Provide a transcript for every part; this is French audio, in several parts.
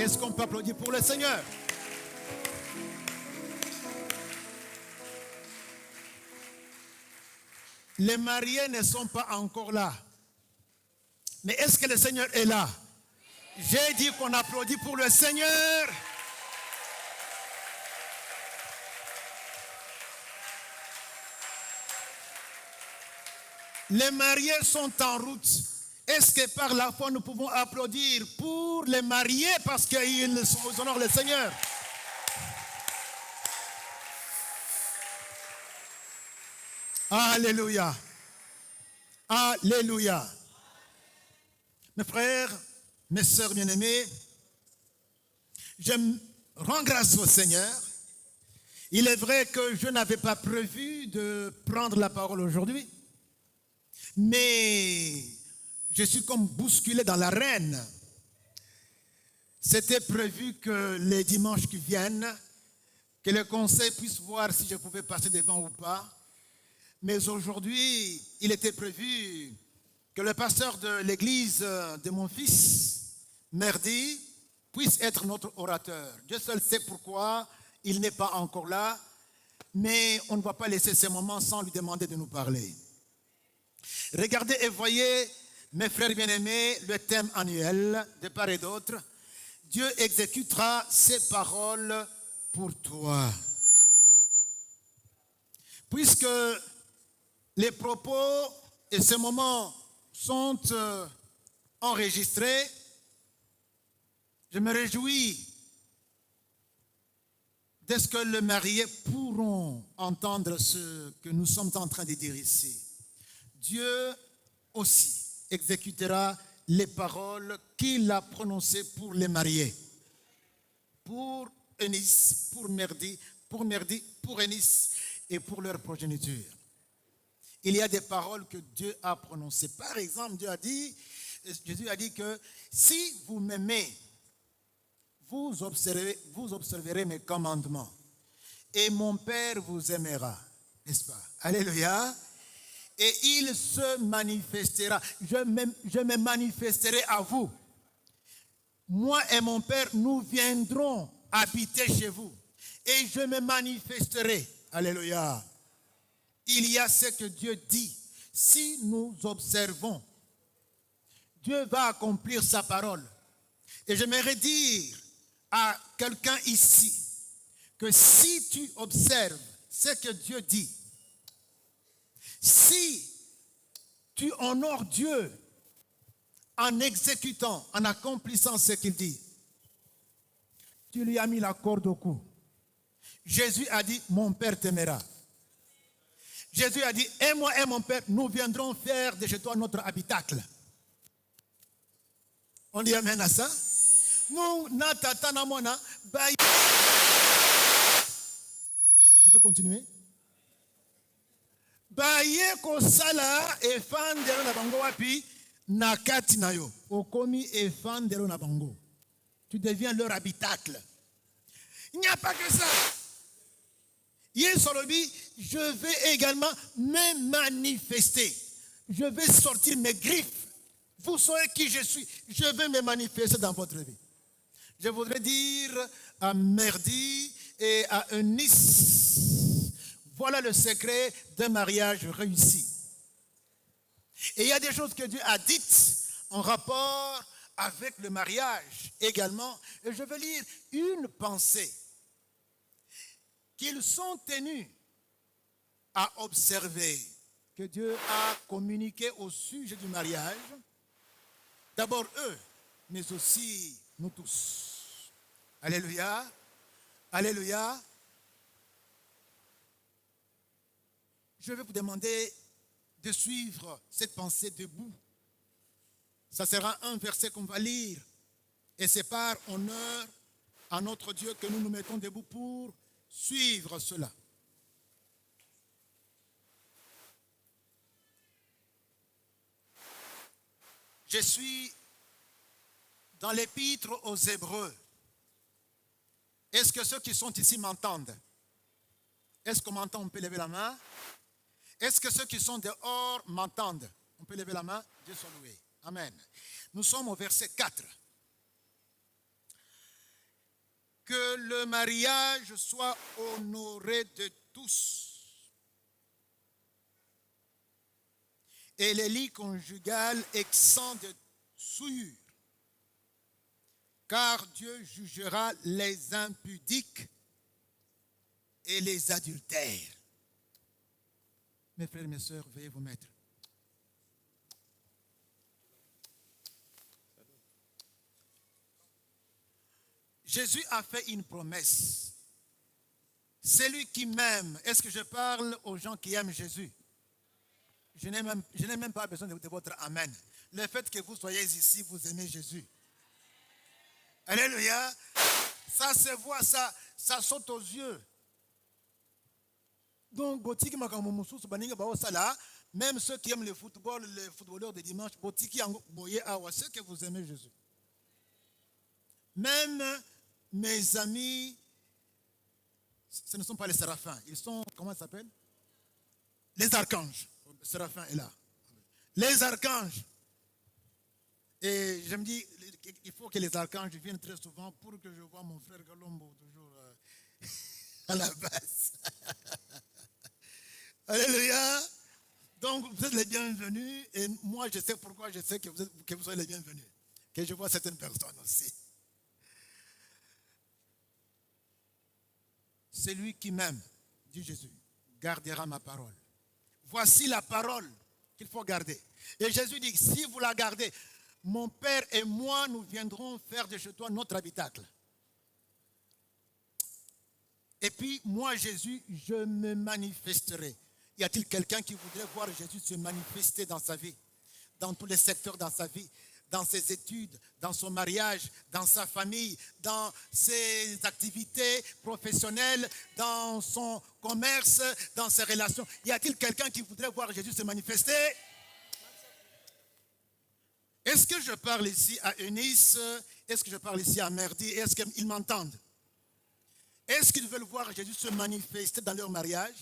Est-ce qu'on peut applaudir pour le Seigneur? Les mariés ne sont pas encore là. Mais est-ce que le Seigneur est là? J'ai dit qu'on applaudit pour le Seigneur. Les mariés sont en route. Est-ce que par la foi nous pouvons applaudir pour les mariés parce qu'ils honorent le Seigneur? Alléluia. Alléluia. Mes frères, mes sœurs bien-aimées, je rends grâce au Seigneur. Il est vrai que je n'avais pas prévu de prendre la parole aujourd'hui, mais je suis comme bousculé dans l'arène. C'était prévu que les dimanches qui viennent, que le conseil puisse voir si je pouvais passer devant ou pas. Mais aujourd'hui, il était prévu que le pasteur de l'église de mon fils, Merdi, puisse être notre orateur. Dieu seul sait pourquoi il n'est pas encore là, mais on ne va pas laisser ce moment sans lui demander de nous parler. Regardez et voyez, mes frères bien-aimés, le thème annuel de part et d'autre. Dieu exécutera ses paroles pour toi. Puisque les propos et ce moment sont enregistrés, je me réjouis de ce que les mariés pourront entendre ce que nous sommes en train de dire ici. Dieu aussi exécutera les paroles qu'il a prononcées pour les mariés. Pour Eunice, pour Merdi, pour Eunice et pour leur progéniture. Il y a des paroles que Dieu a prononcées. Par exemple, Jésus a dit que si vous m'aimez, vous observerez mes commandements. Et mon Père vous aimera. N'est-ce pas? Alléluia. Et il se manifestera. Je me manifesterai à vous. Moi et mon Père, nous viendrons habiter chez vous. Et je me manifesterai. Alléluia. Il y a ce que Dieu dit. Si nous observons, Dieu va accomplir sa parole. Et j'aimerais dire à quelqu'un ici que si tu observes ce que Dieu dit, si tu honores Dieu en exécutant, en accomplissant ce qu'il dit, tu lui as mis la corde au cou. Jésus a dit, mon Père t'aimera. Jésus a dit, et moi et mon Père, nous viendrons faire de chez toi notre habitacle. On dit amen à ça? Je peux continuer? Baye kosala efandelo na bango wapi na kati na yo. Okomi efandelo na bango. Tu deviens leur habitacle. Il n'y a pas que ça. Yesolobi, je vais également me manifester. Je vais sortir mes griffes. Vous saurez qui je suis. Je vais me manifester dans votre vie. Je voudrais dire à Merdi et à Eunice, voilà le secret d'un mariage réussi. Et il y a des choses que Dieu a dites en rapport avec le mariage également. Et je veux lire une pensée qu'ils sont tenus à observer, que Dieu a communiqué au sujet du mariage. D'abord eux, mais aussi nous tous. Alléluia. Alléluia. Je vais vous demander de suivre cette pensée debout. Ça sera un verset qu'on va lire. Et c'est par honneur à notre Dieu que nous nous mettons debout pour suivre cela. Je suis dans l'épître aux Hébreux. Est-ce que ceux qui sont ici m'entendent? Est-ce qu'on m'entend? On peut lever la main. Est-ce que ceux qui sont dehors m'entendent? On peut lever la main. Dieu soit loué. Amen. Nous sommes au verset 4. le mariage soit honoré de tous. Et les lits conjugales exempts de souillure. Car Dieu jugera les impudiques et les adultères. Mes frères et mes sœurs, veuillez vous mettre. Jésus a fait une promesse. Celui qui m'aime, est-ce que je parle aux gens qui aiment Jésus? Je n'ai même pas besoin de votre amen. Le fait que vous soyez ici, vous aimez Jésus. Alléluia. Ça se voit, ça saute aux yeux. Donc, même ceux qui aiment le football, les footballeurs de dimanche, c'est que vous aimez Jésus. Même mes amis, ce ne sont pas les séraphins, ils sont, comment ça s'appelle? Les archanges. Le séraphin est là. Les archanges. Et je me dis, il faut que les archanges viennent très souvent pour que je vois mon frère Galombo toujours à la base. Alléluia. Donc, vous êtes les bienvenus. Et moi, je sais pourquoi je sais que vous soyez les bienvenus. Que je vois certaines personnes aussi. Celui qui m'aime, dit Jésus, gardera ma parole. Voici la parole qu'il faut garder. Et Jésus dit, si vous la gardez, mon Père et moi, nous viendrons faire de chez toi notre habitacle. Et puis, moi, Jésus, je me manifesterai. Y a-t-il quelqu'un qui voudrait voir Jésus se manifester dans sa vie, dans tous les secteurs dans sa vie, dans ses études, dans son mariage, dans sa famille, dans ses activités professionnelles, dans son commerce, dans ses relations? Y a-t-il quelqu'un qui voudrait voir Jésus se manifester? Est-ce que je parle ici à Eunice? Est-ce que je parle ici à Merdi? Est-ce qu'ils m'entendent? Est-ce qu'ils veulent voir Jésus se manifester dans leur mariage?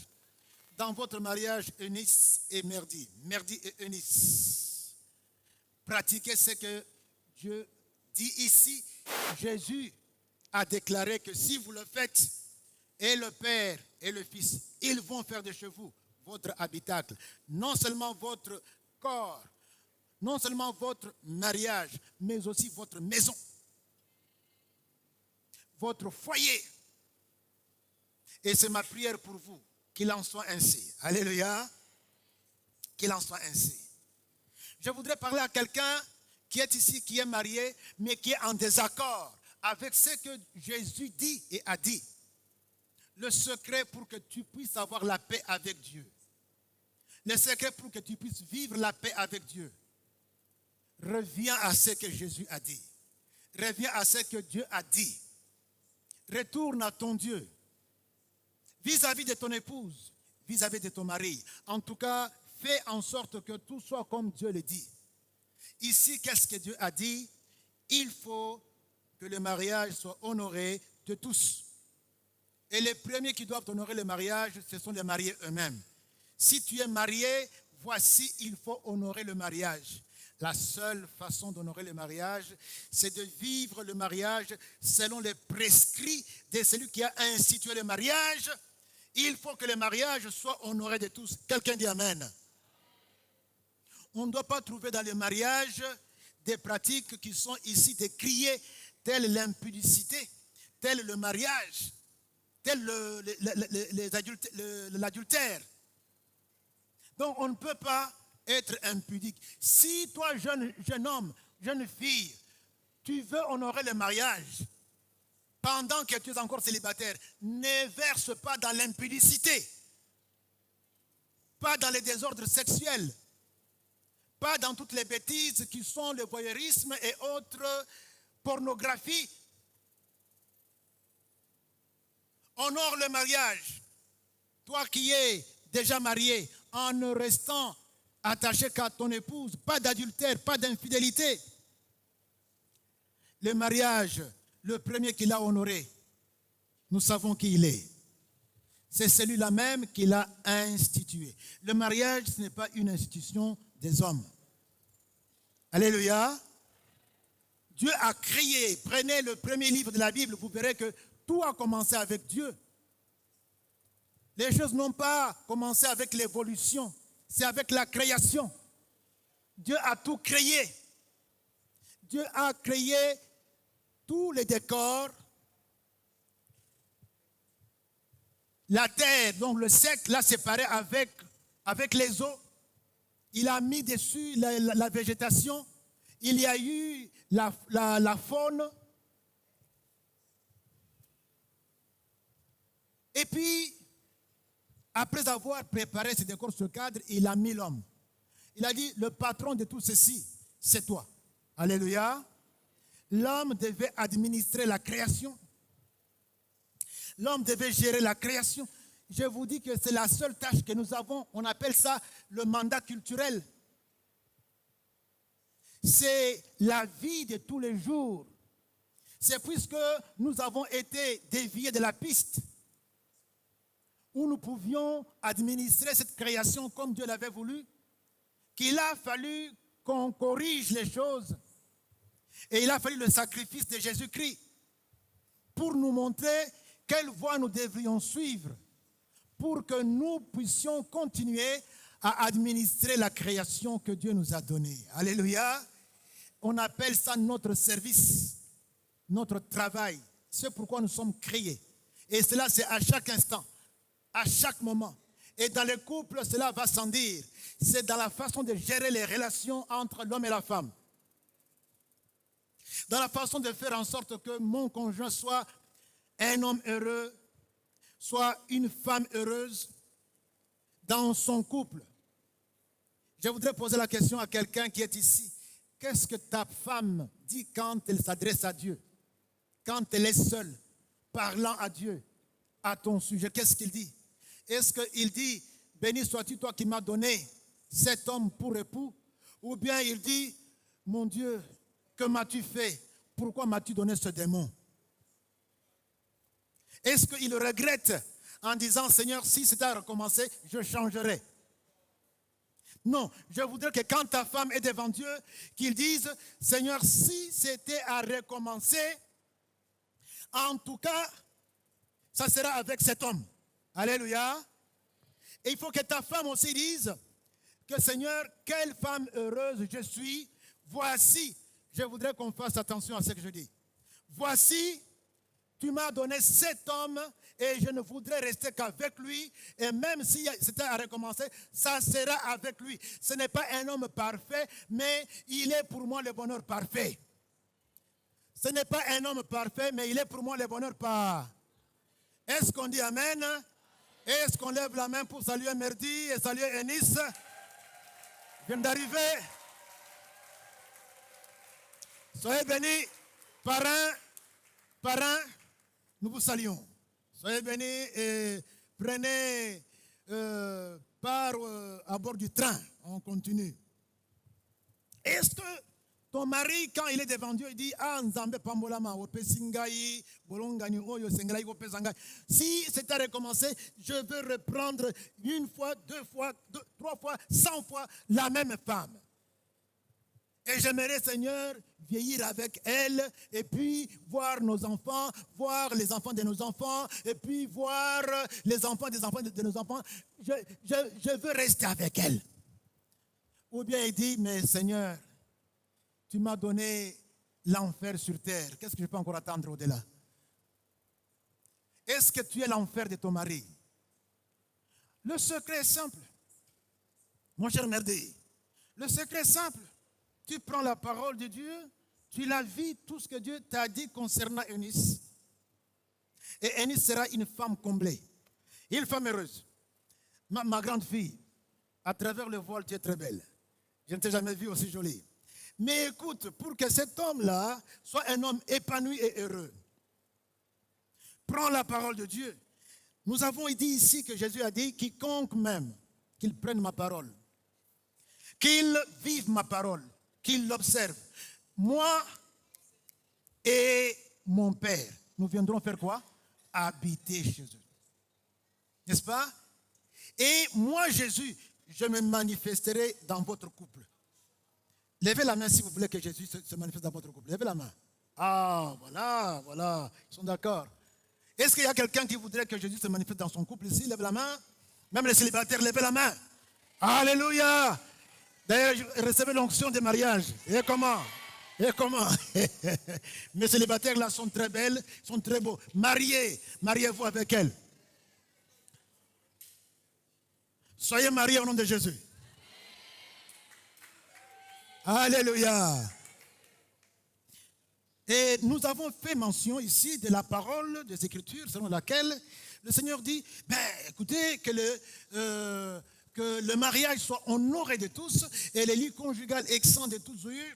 Dans votre mariage, Eunice et Merdi. Merdi et Eunice. Pratiquez ce que Dieu dit ici. Jésus a déclaré que si vous le faites, et le Père et le Fils, ils vont faire de chez vous votre habitacle. Non seulement votre corps, non seulement votre mariage, mais aussi votre maison, votre foyer. Et c'est ma prière pour vous, qu'il en soit ainsi. Alléluia. Qu'il en soit ainsi. Je voudrais parler à quelqu'un qui est ici, qui est marié, mais qui est en désaccord avec ce que Jésus dit et a dit. Le secret pour que tu puisses avoir la paix avec Dieu. Le secret pour que tu puisses vivre la paix avec Dieu. Reviens à ce que Jésus a dit. Reviens à ce que Dieu a dit. Retourne à ton Dieu. Vis-à-vis de ton épouse, vis-à-vis de ton mari. En tout cas, fais en sorte que tout soit comme Dieu le dit. Ici, qu'est-ce que Dieu a dit? Il faut que le mariage soit honoré de tous. Et les premiers qui doivent honorer le mariage, ce sont les mariés eux-mêmes. Si tu es marié, voici, il faut honorer le mariage. La seule façon d'honorer le mariage, c'est de vivre le mariage selon les prescrits de celui qui a institué le mariage. Il faut que le mariage soit honoré de tous. Quelqu'un dit Amen. On ne doit pas trouver dans le mariage des pratiques qui sont ici décriées, telles l'impudicité, telles le mariage, telles l'adultère. Donc on ne peut pas être impudique. Si toi, jeune homme, jeune fille, tu veux honorer le mariage pendant que tu es encore célibataire, ne verse pas dans l'impudicité, pas dans les désordres sexuels, pas dans toutes les bêtises qui sont le voyeurisme et autres pornographies. Honore le mariage. Toi qui es déjà marié, en ne restant attaché qu'à ton épouse, pas d'adultère, pas d'infidélité. Le mariage, le premier qui l'a honoré, nous savons qui il est. C'est celui-là même qui l'a institué. Le mariage, ce n'est pas une institution des hommes. Alléluia. Dieu a créé. Prenez le premier livre de la Bible, vous verrez que tout a commencé avec Dieu. Les choses n'ont pas commencé avec l'évolution, c'est avec la création. Dieu a tout créé. Dieu a créé tous les décors. La terre, donc le sec, l'a séparé avec les eaux. Il a mis dessus la végétation. Il y a eu la faune. Et puis, après avoir préparé ce décor, ce cadre, il a mis l'homme. Il a dit, le patron de tout ceci, c'est toi. Alléluia. L'homme devait administrer la création. L'homme devait gérer la création. Je vous dis que c'est la seule tâche que nous avons. On appelle ça le mandat culturel. C'est la vie de tous les jours. C'est puisque nous avons été déviés de la piste où nous pouvions administrer cette création comme Dieu l'avait voulu, qu'il a fallu qu'on corrige les choses. Et il a fallu le sacrifice de Jésus-Christ pour nous montrer quelle voie nous devrions suivre pour que nous puissions continuer à administrer la création que Dieu nous a donnée. Alléluia. On appelle ça notre service, notre travail. C'est pourquoi nous sommes créés. Et cela, c'est à chaque instant, à chaque moment. Et dans les couples, cela va sans dire. C'est dans la façon de gérer les relations entre l'homme et la femme. Dans la façon de faire en sorte que mon conjoint soit un homme heureux, soit une femme heureuse dans son couple. Je voudrais poser la question à quelqu'un qui est ici. Qu'est-ce que ta femme dit quand elle s'adresse à Dieu? Quand elle est seule, parlant à Dieu, à ton sujet, qu'est-ce qu'il dit? Est-ce qu'il dit, béni sois-tu toi qui m'as donné cet homme pour époux? Ou bien il dit, mon Dieu, que m'as-tu fait? Pourquoi m'as-tu donné ce démon? Est-ce qu'il regrette en disant, Seigneur, si c'était à recommencer, je changerai? Non, je voudrais que quand ta femme est devant Dieu, qu'il dise, Seigneur, si c'était à recommencer, en tout cas, ça sera avec cet homme. Alléluia. Et il faut que ta femme aussi dise que, Seigneur, quelle femme heureuse je suis. Voici, je voudrais qu'on fasse attention à ce que je dis. Voici, tu m'as donné cet homme et je ne voudrais rester qu'avec lui. Et même si c'était à recommencer, ça sera avec lui. Ce n'est pas un homme parfait, mais il est pour moi le bonheur parfait. Ce n'est pas un homme parfait, mais il est pour moi le bonheur parfait. Est-ce qu'on dit Amen? Est-ce qu'on lève la main pour saluer Merdi et saluer Enis? Je viens d'arriver. Soyez bénis, parrains, nous vous saluons. Soyez bénis et prenez part à bord du train. On continue. Est-ce que ton mari, quand il est devant Dieu, il dit, ah, Nzambe Pambolama, Opesingaï, Bolongani, Oyo, Sengai, Opesangay. Si c'est à recommencer, je veux reprendre une fois, deux fois, trois fois, 100 fois la même femme. Et j'aimerais, Seigneur, vieillir avec elle, et puis voir nos enfants, voir les enfants de nos enfants, et puis voir les enfants des enfants de nos enfants. Je veux rester avec elle. Ou bien il dit, mais Seigneur, tu m'as donné l'enfer sur terre. Qu'est-ce que je peux encore attendre au-delà? Est-ce que tu es l'enfer de ton mari? Le secret est simple. Mon cher Merdi, le secret est simple. Tu prends la parole de Dieu, tu la vis, tout ce que Dieu t'a dit concernant Eunice. Et Eunice sera une femme comblée, une femme heureuse. Ma grande fille, à travers le voile, tu es très belle. Je ne t'ai jamais vue aussi jolie. Mais écoute, pour que cet homme-là soit un homme épanoui et heureux, prends la parole de Dieu. Nous avons dit ici que Jésus a dit, quiconque même, qu'il prenne ma parole, qu'il vive ma parole, qu'il l'observe. Moi et mon Père, nous viendrons faire quoi? Habiter chez eux. N'est-ce pas? Et moi, Jésus, je me manifesterai dans votre couple. Levez la main si vous voulez que Jésus se manifeste dans votre couple. Levez la main. Ah, voilà, voilà. Ils sont d'accord. Est-ce qu'il y a quelqu'un qui voudrait que Jésus se manifeste dans son couple ici? Lève la main. Même les célibataires, levez la main. Alléluia. D'ailleurs, recevez l'onction des mariages. Et comment? Et comment? Mes célibataires là sont très belles, sont très beaux. Mariez-vous avec elles. Soyez mariés au nom de Jésus. Alléluia. Et nous avons fait mention ici de la parole des Écritures selon laquelle le Seigneur dit, écoutez, que le mariage soit honoré de tous et les lits conjugales exempts de toute souillure.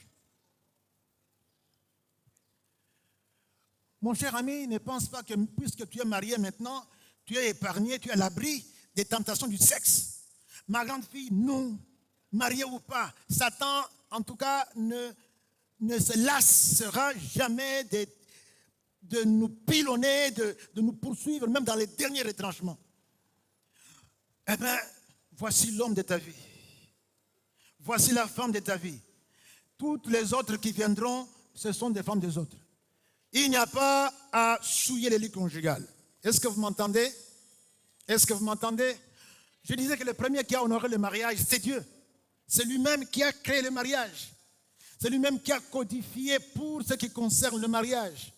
Mon cher ami, ne pense pas que puisque tu es marié maintenant, tu es épargné, tu es à l'abri des tentations du sexe. Ma grande fille, non, mariée ou pas, Satan, en tout cas, ne se lassera jamais de nous pilonner, de nous poursuivre, même dans les derniers retranchements. Eh bien, voici l'homme de ta vie. Voici la femme de ta vie. Toutes les autres qui viendront, ce sont des femmes des autres. Il n'y a pas à souiller les lits conjugales. Est-ce que vous m'entendez? Est-ce que vous m'entendez? Je disais que le premier qui a honoré le mariage, c'est Dieu. C'est lui-même qui a créé le mariage. C'est lui-même qui a codifié pour ce qui concerne le mariage.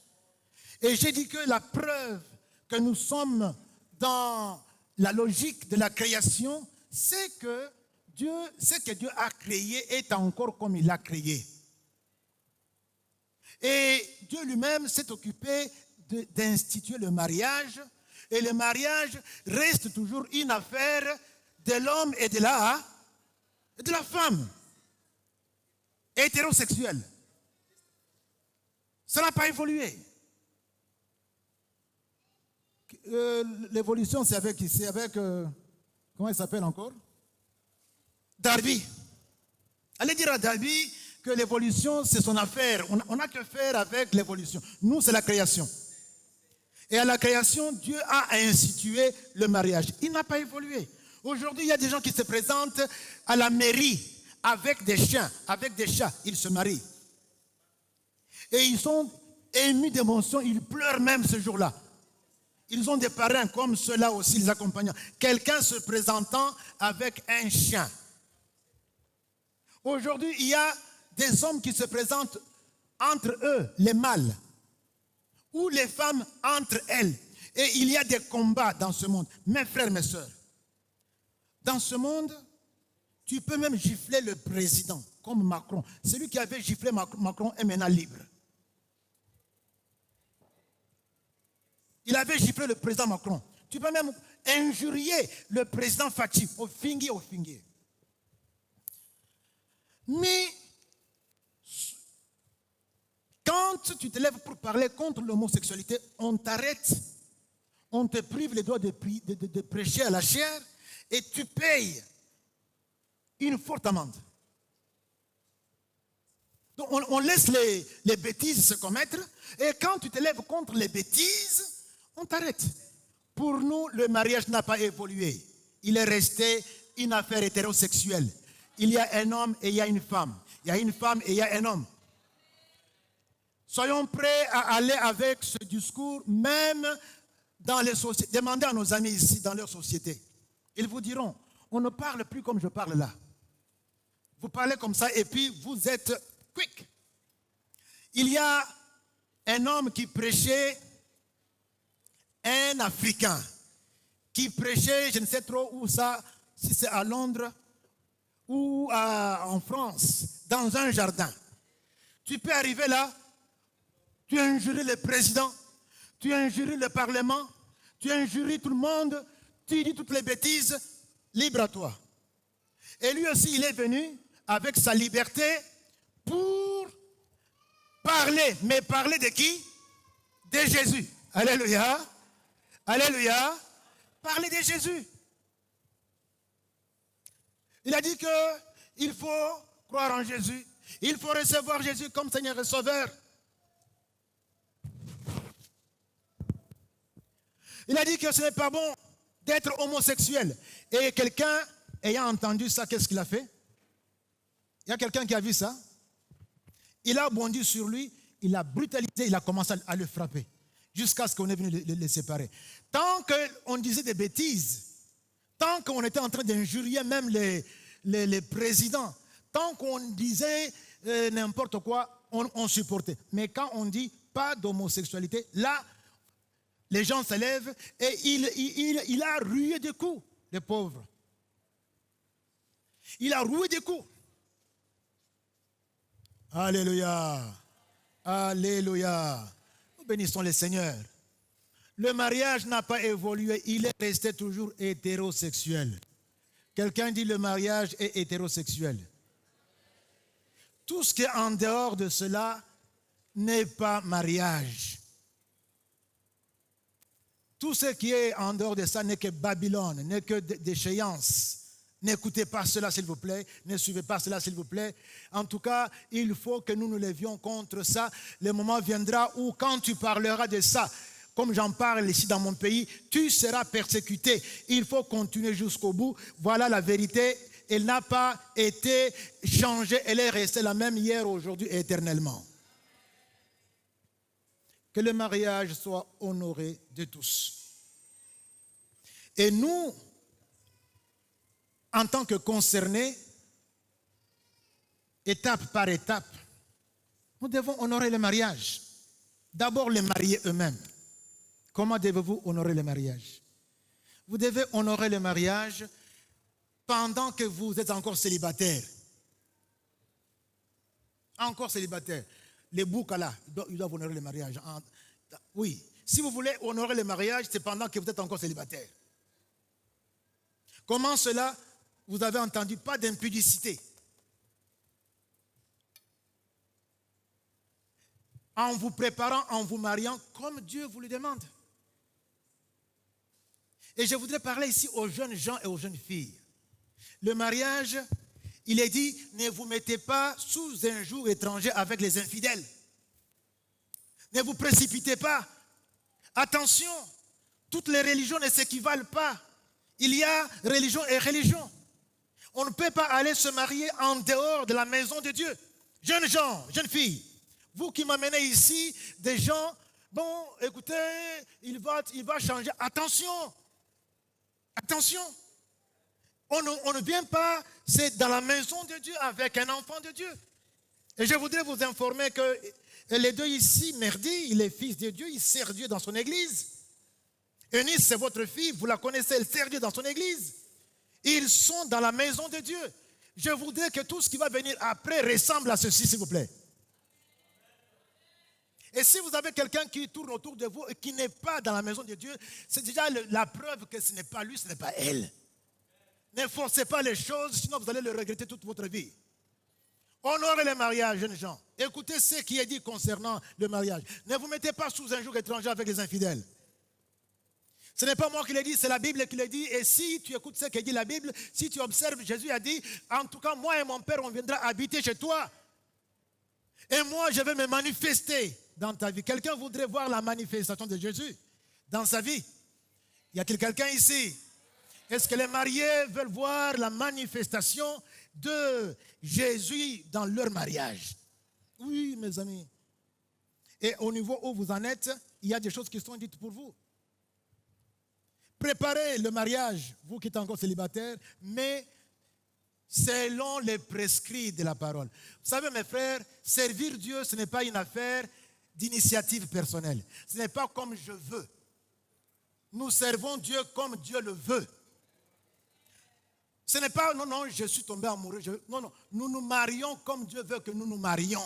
Et j'ai dit que la preuve que nous sommes dans la logique de la création, c'est que ce que Dieu a créé est encore comme il l'a créé. Et Dieu lui-même s'est occupé d'instituer le mariage. Et le mariage reste toujours une affaire de l'homme et de la femme. Hétérosexuelle. Ça n'a pas évolué. L'évolution, c'est avec comment il s'appelle encore? Darby. Allez dire à Darby que l'évolution, c'est son affaire. On n'a que faire avec l'évolution. Nous, c'est la création. Et à la création, Dieu a institué le mariage. Il n'a pas évolué. Aujourd'hui, il y a des gens qui se présentent à la mairie avec des chiens, avec des chats. Ils se marient. Et ils sont émus d'émotion. Ils pleurent même ce jour-là. Ils ont des parrains comme ceux-là aussi, les accompagnants. Quelqu'un se présentant avec un chien. Aujourd'hui, il y a des hommes qui se présentent entre eux, les mâles, ou les femmes entre elles. Et il y a des combats dans ce monde. Mes frères, mes sœurs, dans ce monde, tu peux même gifler le président, comme Macron. Celui qui avait giflé Macron est maintenant libre. Il avait giflé le président Macron. Tu peux même injurier le président Fachi, au fingier. Mais quand tu te lèves pour parler contre l'homosexualité, on t'arrête, on te prive les droits de prêcher à la chair et tu payes une forte amende. Donc on laisse les bêtises se commettre et quand tu te lèves contre les bêtises, on t'arrête. Pour nous, le mariage n'a pas évolué. Il est resté une affaire hétérosexuelle. Il y a un homme et il y a une femme. Il y a une femme et il y a un homme. Soyons prêts à aller avec ce discours, même dans les sociétés. Demandez à nos amis ici, dans leur société. Ils vous diront, on ne parle plus comme je parle là. Vous parlez comme ça et puis vous êtes quick. Il y a un homme qui prêchait, un Africain, qui prêchait, je ne sais trop où ça, si c'est à Londres ou en France, dans un jardin. Tu peux arriver là, tu injuries le président, tu injuries le Parlement, tu injuries tout le monde, tu dis toutes les bêtises, libre à toi. Et lui aussi, il est venu avec sa liberté pour parler. Mais parler de qui? De Jésus. Alléluia. Alléluia. Parler de Jésus. Il a dit qu'il faut croire en Jésus. Il faut recevoir Jésus comme Seigneur et Sauveur. Il a dit que ce n'est pas bon d'être homosexuel. Et quelqu'un ayant entendu ça, qu'est-ce qu'il a fait? Il y a quelqu'un qui a vu ça? Il a bondi sur lui, il l'a brutalisé, il a commencé à le frapper, jusqu'à ce qu'on est venu les séparer. Tant qu'on disait des bêtises, tant qu'on était en train d'injurier même les présidents, tant qu'on disait n'importe quoi, on supportait. Mais quand on dit pas d'homosexualité, là, les gens se lèvent et il a rué des coups, les pauvres. Il a roué des coups. Alléluia. Alléluia. Nous bénissons le Seigneur. Le mariage n'a pas évolué, il est resté toujours hétérosexuel. Quelqu'un dit le mariage est hétérosexuel. Tout ce qui est en dehors de cela n'est pas mariage. Tout ce qui est en dehors de ça n'est que Babylone, n'est que déchéance. N'écoutez pas cela, s'il vous plaît. Ne suivez pas cela, s'il vous plaît. En tout cas, il faut que nous nous levions contre ça. Le moment viendra où, quand tu parleras de ça, comme j'en parle ici dans mon pays, tu seras persécuté. Il faut continuer jusqu'au bout. Voilà la vérité. Elle n'a pas été changée. Elle est restée la même hier, aujourd'hui et éternellement. Que le mariage soit honoré de tous. Et nous, en tant que concernés, étape par étape, nous devons honorer le mariage. D'abord les mariés eux-mêmes. Comment devez-vous honorer le mariage? Vous devez honorer le mariage pendant que vous êtes encore célibataire. Encore célibataire. Les boucs là, ils doivent honorer le mariage. Oui, si vous voulez honorer le mariage, c'est pendant que vous êtes encore célibataire. Comment cela? Vous avez entendu, pas d'impudicité. En vous préparant, en vous mariant, comme Dieu vous le demande. Et je voudrais parler ici aux jeunes gens et aux jeunes filles. Le mariage, il est dit, ne vous mettez pas sous un joug étranger avec les infidèles. Ne vous précipitez pas. Attention, toutes les religions ne s'équivalent pas. Il y a religion et religion. On ne peut pas aller se marier en dehors de la maison de Dieu. Jeunes gens, jeunes filles, vous qui m'amenez ici, des gens, bon, écoutez, il va changer. Attention, attention. On ne vient pas, c'est dans la maison de Dieu avec un enfant de Dieu. Et je voudrais vous informer que les deux ici, Merdi, il est fils de Dieu, il sert Dieu dans son église. Eunice, c'est votre fille, vous la connaissez, elle sert Dieu dans son église. Ils sont dans la maison de Dieu. Je voudrais que tout ce qui va venir après ressemble à ceci, s'il vous plaît. Et si vous avez quelqu'un qui tourne autour de vous et qui n'est pas dans la maison de Dieu, c'est déjà la preuve que ce n'est pas lui, ce n'est pas elle. Ne forcez pas les choses, sinon vous allez le regretter toute votre vie. Honorez le mariage, jeunes gens. Écoutez ce qui est dit concernant le mariage. Ne vous mettez pas sous un joug étranger avec les infidèles. Ce n'est pas moi qui l'ai dit, c'est la Bible qui l'a dit. Et si tu écoutes ce que dit la Bible, si tu observes, Jésus a dit, en tout cas, moi et mon Père, on viendra habiter chez toi. Et moi, je vais me manifester dans ta vie. Quelqu'un voudrait voir la manifestation de Jésus dans sa vie? Y a-t-il quelqu'un ici? Est-ce que les mariés veulent voir la manifestation de Jésus dans leur mariage? Oui, mes amis. Et au niveau où vous en êtes, il y a des choses qui sont dites pour vous. Préparez le mariage, vous qui êtes encore célibataire, mais selon les prescrits de la parole. Vous savez, mes frères, servir Dieu, ce n'est pas une affaire d'initiative personnelle. Ce n'est pas comme je veux. Nous servons Dieu comme Dieu le veut. Ce n'est pas, non, je suis tombé amoureux. Non, nous nous marions comme Dieu veut que nous nous marions.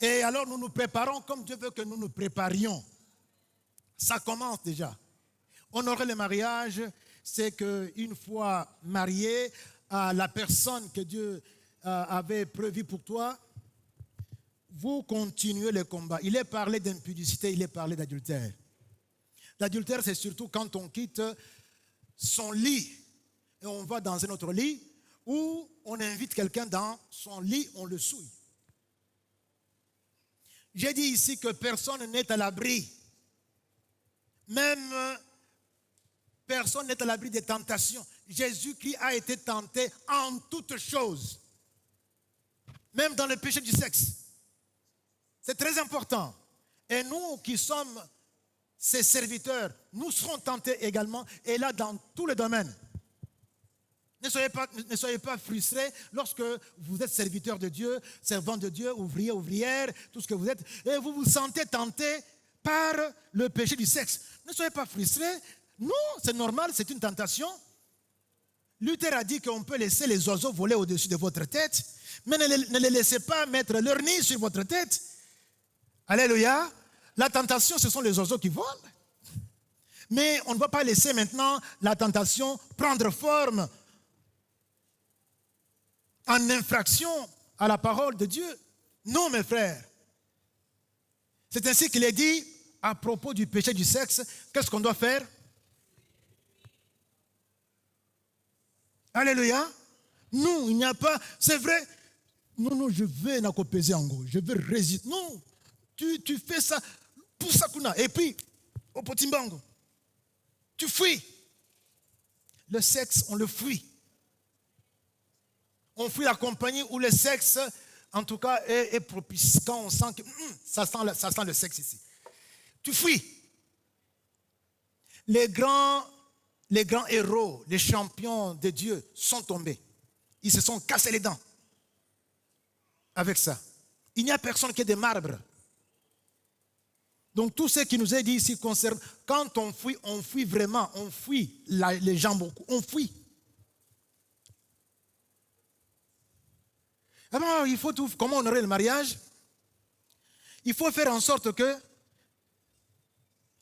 Et alors nous nous préparons comme Dieu veut que nous nous préparions. Ça commence déjà. Honorer le mariage, c'est qu'une fois marié à la personne que Dieu avait prévue pour toi, vous continuez le combat. Il est parlé d'impudicité, il est parlé d'adultère. L'adultère, c'est surtout quand on quitte son lit et on va dans un autre lit, ou on invite quelqu'un dans son lit, on le souille. J'ai dit ici que personne n'est à l'abri. Même personne n'est à l'abri des tentations. Jésus-Christ a été tenté en toutes choses. Même dans le péché du sexe. C'est très important. Et nous qui sommes ses serviteurs, nous serons tentés également, et là dans tous les domaines. Ne soyez pas frustrés lorsque vous êtes serviteur de Dieu, servant de Dieu, ouvrier, ouvrière, tout ce que vous êtes, et vous vous sentez tenté par le péché du sexe. Ne soyez pas frustrés. Non, c'est normal, c'est une tentation. Luther a dit qu'on peut laisser les oiseaux voler au-dessus de votre tête, mais ne les laissez pas mettre leur nid sur votre tête. Alléluia. La tentation, ce sont les oiseaux qui volent. Mais on ne va pas laisser maintenant la tentation prendre forme en infraction à la parole de Dieu. Non, mes frères. C'est ainsi qu'il est dit à propos du péché du sexe. Qu'est-ce qu'on doit faire? Alléluia. Non, il n'y a pas. C'est vrai. Non, je veux n'accompaiser en gros. Je veux résister. Non, tu fais ça. Pour ça qu'on a. Et puis, au potimbango, tu fuis. Le sexe, on le fuit. On fuit la compagnie où le sexe, en tout cas, est propice. Quand on sent que ça sent le sexe ici. Tu fuis. Les grands héros, les champions de Dieu sont tombés. Ils se sont cassés les dents avec ça. Il n'y a personne qui est de marbre. Donc tout ce qui nous est dit ici concerne, quand on fuit vraiment, on fuit les gens beaucoup, on fuit. Alors il faut tout, comment honorer le mariage? Il faut faire en sorte que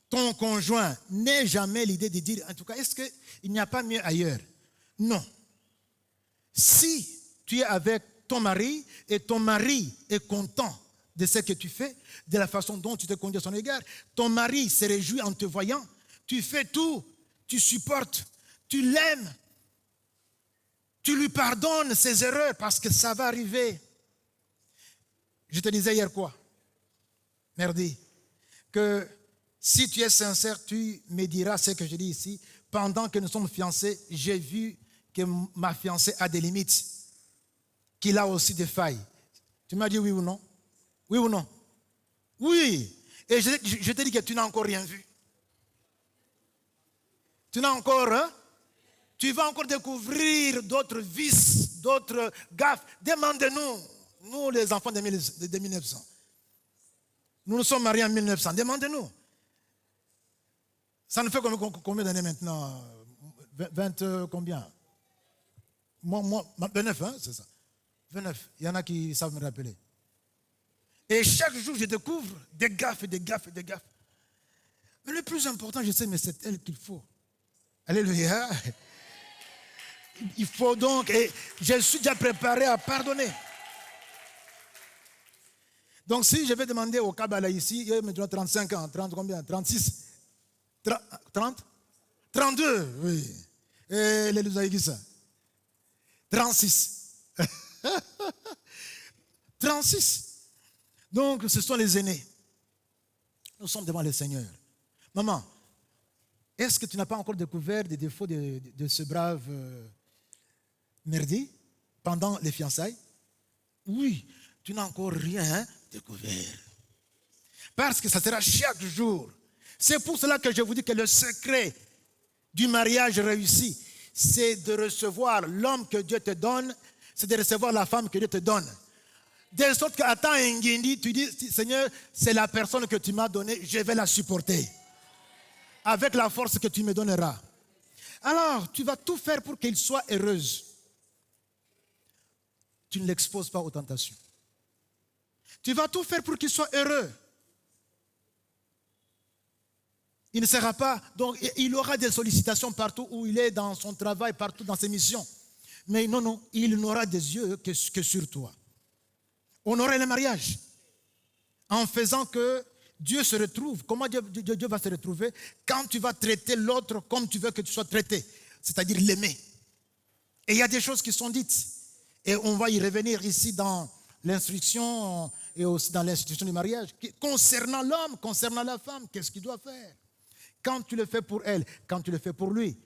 ton conjoint n'ait jamais l'idée de dire, en tout cas, est-ce qu'il n'y a pas mieux ailleurs? Non. Si tu es avec ton mari et ton mari est content de ce que tu fais, de la façon dont tu te conduis à son égard, ton mari se réjouit en te voyant, tu fais tout, tu supportes, tu l'aimes, tu lui pardonnes ses erreurs parce que ça va arriver. Je te disais hier quoi? Merdi, que si tu es sincère, tu me diras ce que je dis ici. Pendant que nous sommes fiancés, j'ai vu que ma fiancée a des limites, qu'il a aussi des failles. Tu m'as dit oui ou non? Oui ou non? Oui. Et je te dis que tu n'as encore rien vu. Tu n'as encore, hein? Tu vas encore découvrir d'autres vices, d'autres gaffes. Demandez-nous, nous les enfants de 1900. Nous nous sommes mariés en 1900. Demandez-nous. Ça nous fait combien d'années maintenant? 20 combien? Moi, 29, hein, c'est ça. 29. Il y en a qui savent me rappeler. Et chaque jour, je découvre des gaffes et des gaffes et des gaffes. Mais le plus important, je sais, mais c'est elle qu'il faut. Alléluia. Il faut donc, et je suis déjà préparé à pardonner. Donc si je vais demander au Kabbalah ici, il me donne 35 ans, 30 combien? 36? 30? 32, oui. Et les Lusaïgisa? 36. 36. Donc, ce sont les aînés. Nous sommes devant le Seigneur. Maman, est-ce que tu n'as pas encore découvert des défauts de ce brave merdi pendant les fiançailles? Oui, tu n'as encore rien découvert. Parce que ça sera chaque jour. C'est pour cela que je vous dis que le secret du mariage réussi, c'est de recevoir l'homme que Dieu te donne, c'est de recevoir la femme que Dieu te donne. De sorte qu'à temps Nguindi, tu dis, Seigneur, c'est la personne que tu m'as donnée, je vais la supporter. Avec la force que tu me donneras. Alors, tu vas tout faire pour qu'elle soit heureuse. Tu ne l'exposes pas aux tentations. Tu vas tout faire pour qu'il soit heureux. Il ne sera pas, donc il aura des sollicitations partout où il est, dans son travail, partout dans ses missions. Mais non, il n'aura des yeux que sur toi. Honorer le mariage en faisant que Dieu se retrouve. Comment Dieu va se retrouver? Quand tu vas traiter l'autre comme tu veux que tu sois traité, c'est-à-dire l'aimer. Et il y a des choses qui sont dites. Et on va y revenir ici dans l'instruction et aussi dans l'institution du mariage. Concernant l'homme, concernant la femme, qu'est-ce qu'il doit faire? Quand tu le fais pour elle, quand tu le fais pour lui,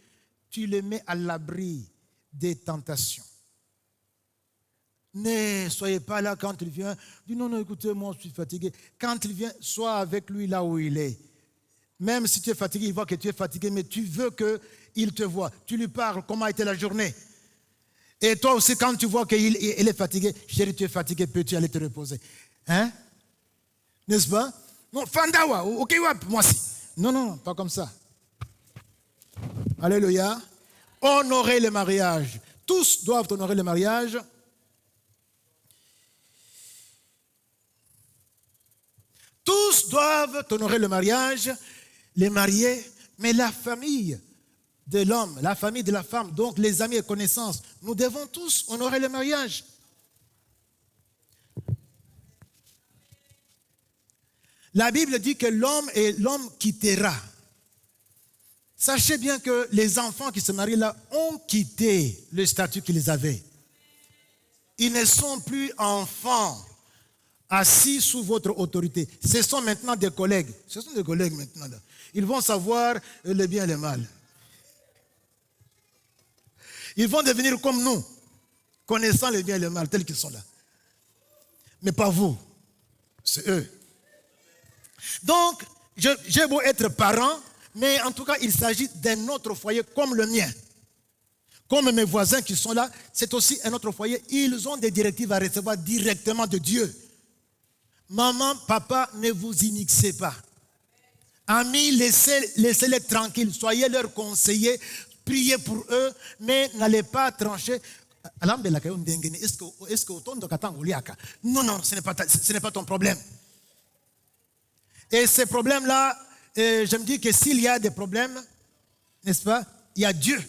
tu le mets à l'abri des tentations. Ne soyez pas là quand il vient. Dis non, non, écoutez, moi je suis fatigué. Quand il vient, sois avec lui là où il est. Même si tu es fatigué, il voit que tu es fatigué, mais tu veux qu'il te voie. Tu lui parles, comment a été la journée. Et toi aussi, quand tu vois qu'il est fatigué, chérie, tu es fatigué, peux-tu aller te reposer? Hein? N'est-ce pas? Non, Fandawa, ok, moi aussi. Non, non, pas comme ça. Alléluia. Honorer le mariage. Tous doivent honorer le mariage. Tous doivent honorer le mariage, les mariés, mais la famille de l'homme, la famille de la femme, donc les amis et connaissances, nous devons tous honorer le mariage. La Bible dit que l'homme quittera. Sachez bien que les enfants qui se marient là ont quitté le statut qu'ils avaient. Ils ne sont plus enfants assis sous votre autorité. Ce sont maintenant des collègues. Ce sont des collègues maintenant. Là. Ils vont savoir le bien et le mal. Ils vont devenir comme nous, connaissant le bien et le mal, tels qu'ils sont là. Mais pas vous, c'est eux. Donc, j'ai beau être parent, mais en tout cas, il s'agit d'un autre foyer comme le mien. Comme mes voisins qui sont là, c'est aussi un autre foyer. Ils ont des directives à recevoir directement de Dieu. Maman, papa, ne vous y mixez pas. Amis, laissez-les tranquilles. Soyez leurs conseillers. Priez pour eux, mais n'allez pas trancher. Est-ce que non, non, ce n'est pas ton problème. Et ces problèmes-là, je me dis que s'il y a des problèmes, n'est-ce pas, il y a Dieu.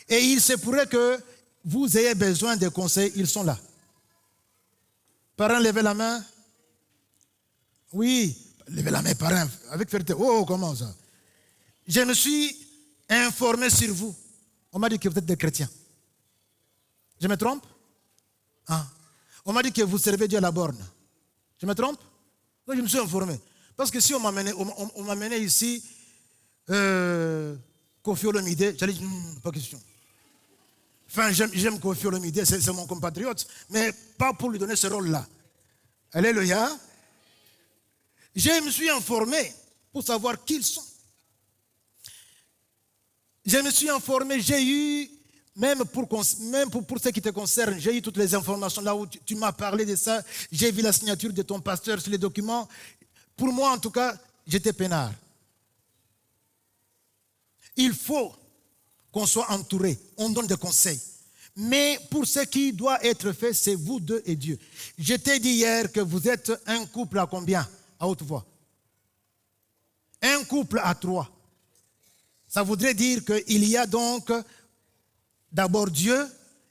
Et il se pourrait que vous ayez besoin de conseils, ils sont là. Parents, levez la main. Oui, levez la main, parents, avec fierté. Oh, comment ça? Je me suis informé sur vous. On m'a dit que vous êtes des chrétiens. Je me trompe? Ah. On m'a dit que vous servez Dieu à la borne. Je me trompe? Donc je me suis informé. Parce que si on m'a mené ici, Kofi Olomide, j'allais dire, pas question. Enfin, j'aime Kofi Olomide, c'est mon compatriote, mais pas pour lui donner ce rôle-là. Alléluia. Je me suis informé pour savoir qui ils sont. Je me suis informé, j'ai eu, même pour ce qui te concerne, j'ai eu toutes les informations là où tu m'as parlé de ça. J'ai vu la signature de ton pasteur sur les documents. Pour moi, en tout cas, j'étais peinard. Il faut qu'on soit entouré, on donne des conseils. Mais pour ce qui doit être fait, c'est vous deux et Dieu. Je t'ai dit hier que vous êtes un couple à combien? À haute voix. Un couple à 3. Ça voudrait dire qu'il y a donc d'abord Dieu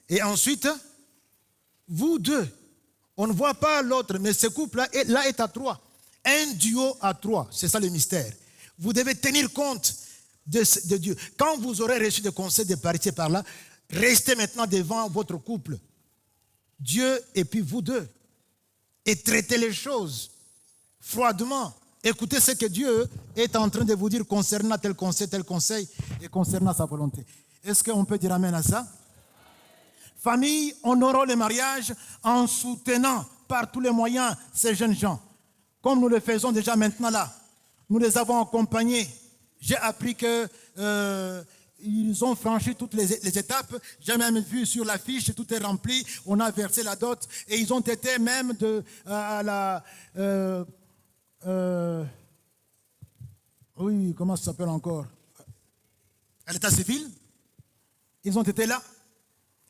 et ensuite vous deux. On ne voit pas l'autre, mais ce couple-là est à 3. Un duo à 3, c'est ça le mystère. Vous devez tenir compte de Dieu. Quand vous aurez reçu des conseils de par ici et par là, restez maintenant devant votre couple, Dieu et puis vous deux, et traitez les choses froidement. Écoutez ce que Dieu est en train de vous dire concernant tel conseil et concernant sa volonté. Est-ce qu'on peut dire amen à ça? Famille, honorons le mariage en soutenant par tous les moyens ces jeunes gens. Comme nous le faisons déjà maintenant là. Nous les avons accompagnés. J'ai appris qu'ils ont franchi toutes les étapes. J'ai même vu sur la fiche, tout est rempli. On a versé la dot. Et ils ont été même oui, comment ça s'appelle encore? À l'état civil. Ils ont été là.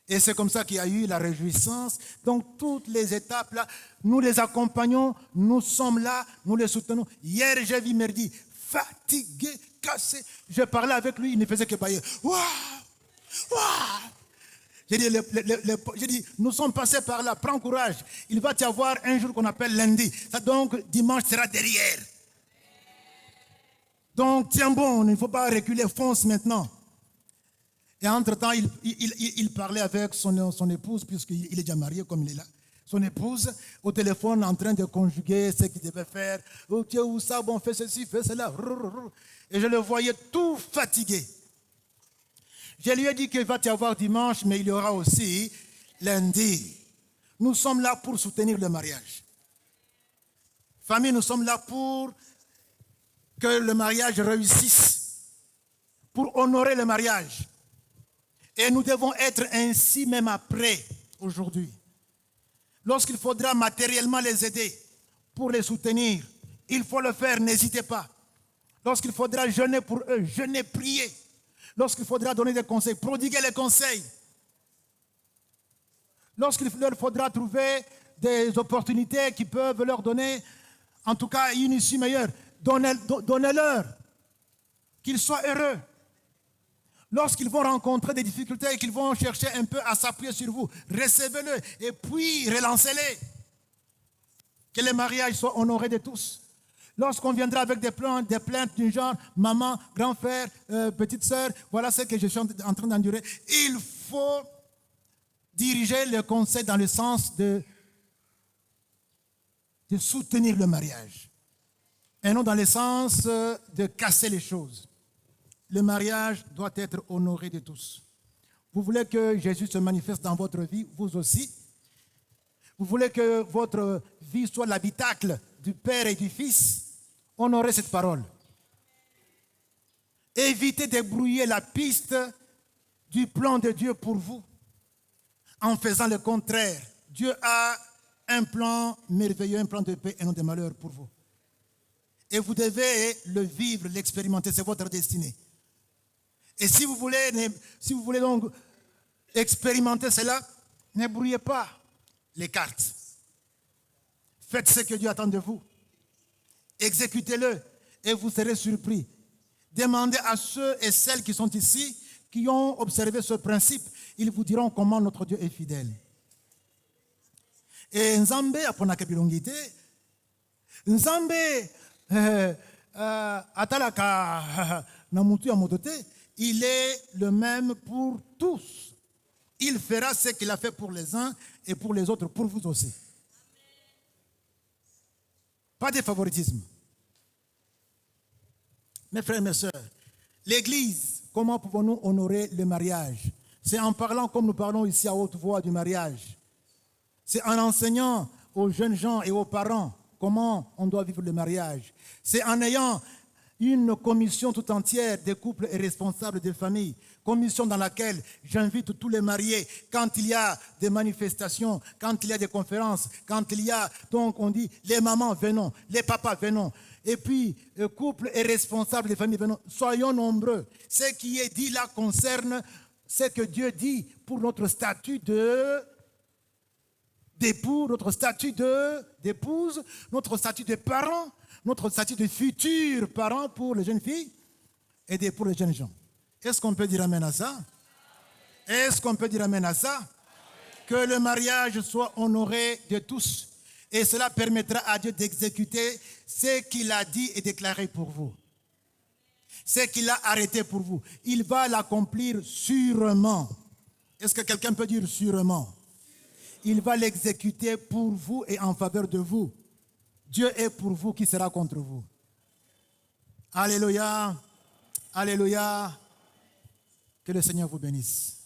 Et c'est comme ça qu'il y a eu la réjouissance. Donc, toutes les étapes là, nous les accompagnons, nous sommes là, nous les soutenons. Hier, j'ai vu Merdi, fatigué, cassé. Je parlais avec lui, il ne faisait que bailler. Waouh! Waouh! J'ai dit, nous sommes passés par là, prends courage. Il va y avoir un jour qu'on appelle lundi. Ça, donc, dimanche sera derrière. Donc, tiens bon, il ne faut pas reculer, fonce maintenant. Et entre-temps, il parlait avec son épouse, puisqu'il est déjà marié comme il est là. Son épouse, au téléphone, en train de conjuguer ce qu'il devait faire. Oh, Dieu, où ça, bon, fais ceci, fais cela. Et je le voyais tout fatigué. Je lui ai dit qu'il va y avoir dimanche, mais il y aura aussi lundi. Nous sommes là pour soutenir le mariage. Famille, nous sommes là pour que le mariage réussisse, pour honorer le mariage. Et nous devons être ainsi même après, aujourd'hui. Lorsqu'il faudra matériellement les aider, pour les soutenir, il faut le faire, n'hésitez pas. Lorsqu'il faudra jeûner pour eux, jeûner, prier. Lorsqu'il faudra donner des conseils, prodiguer les conseils. Lorsqu'il leur faudra trouver des opportunités qui peuvent leur donner, en tout cas, une issue meilleure, donnez-leur, qu'ils soient heureux. Lorsqu'ils vont rencontrer des difficultés et qu'ils vont chercher un peu à s'appuyer sur vous, recevez-le et puis relancez-les. Que les mariages soient honorés de tous. Lorsqu'on viendra avec des plaintes du genre maman, grand frère, petite sœur, voilà ce que je suis en train d'endurer, il faut diriger le conseil dans le sens de soutenir le mariage et non dans le sens de casser les choses. Le mariage doit être honoré de tous. Vous voulez que Jésus se manifeste dans votre vie, vous aussi. Vous voulez que votre vie soit l'habitacle du Père et du Fils. Honorez cette parole. Évitez de brouiller la piste du plan de Dieu pour vous en faisant le contraire. Dieu a un plan merveilleux, un plan de paix et non de malheur pour vous. Et vous devez le vivre, l'expérimenter, c'est votre destinée. Et si vous voulez donc expérimenter cela, ne brouillez pas les cartes. Faites ce que Dieu attend de vous. Exécutez-le et vous serez surpris. Demandez à ceux et celles qui sont ici, qui ont observé ce principe, ils vous diront comment notre Dieu est fidèle. Et Nzambe, aponaka bilongite, Nzambe atalaka na mutu ya motote, il est le même pour tous. Il fera ce qu'il a fait pour les uns et pour les autres, pour vous aussi. Pas de favoritisme. Mes frères et mes sœurs, l'Église, comment pouvons-nous honorer le mariage? C'est en parlant comme nous parlons ici à haute voix du mariage. C'est en enseignant aux jeunes gens et aux parents comment on doit vivre le mariage. C'est en ayant une commission tout entière des couples et responsables des familles, commission dans laquelle j'invite tous les mariés, quand il y a des manifestations, quand il y a des conférences, quand il y a, donc on dit, les mamans venons, les papas venons, et puis couples et responsables des familles venons, soyons nombreux. Ce qui est dit là concerne ce que Dieu dit pour notre statut d'époux, notre statut d'épouse, notre statut de parents, notre statut de futurs parents pour les jeunes filles et pour les jeunes gens. Est-ce qu'on peut dire amen à ça? Est-ce qu'on peut dire amen à ça? Que le mariage soit honoré de tous. Et cela permettra à Dieu d'exécuter ce qu'il a dit et déclaré pour vous. Ce qu'il a arrêté pour vous. Il va l'accomplir sûrement. Est-ce que quelqu'un peut dire sûrement? Il va l'exécuter pour vous et en faveur de vous. Dieu est pour vous, qui sera contre vous? Alléluia. Alléluia. Que le Seigneur vous bénisse.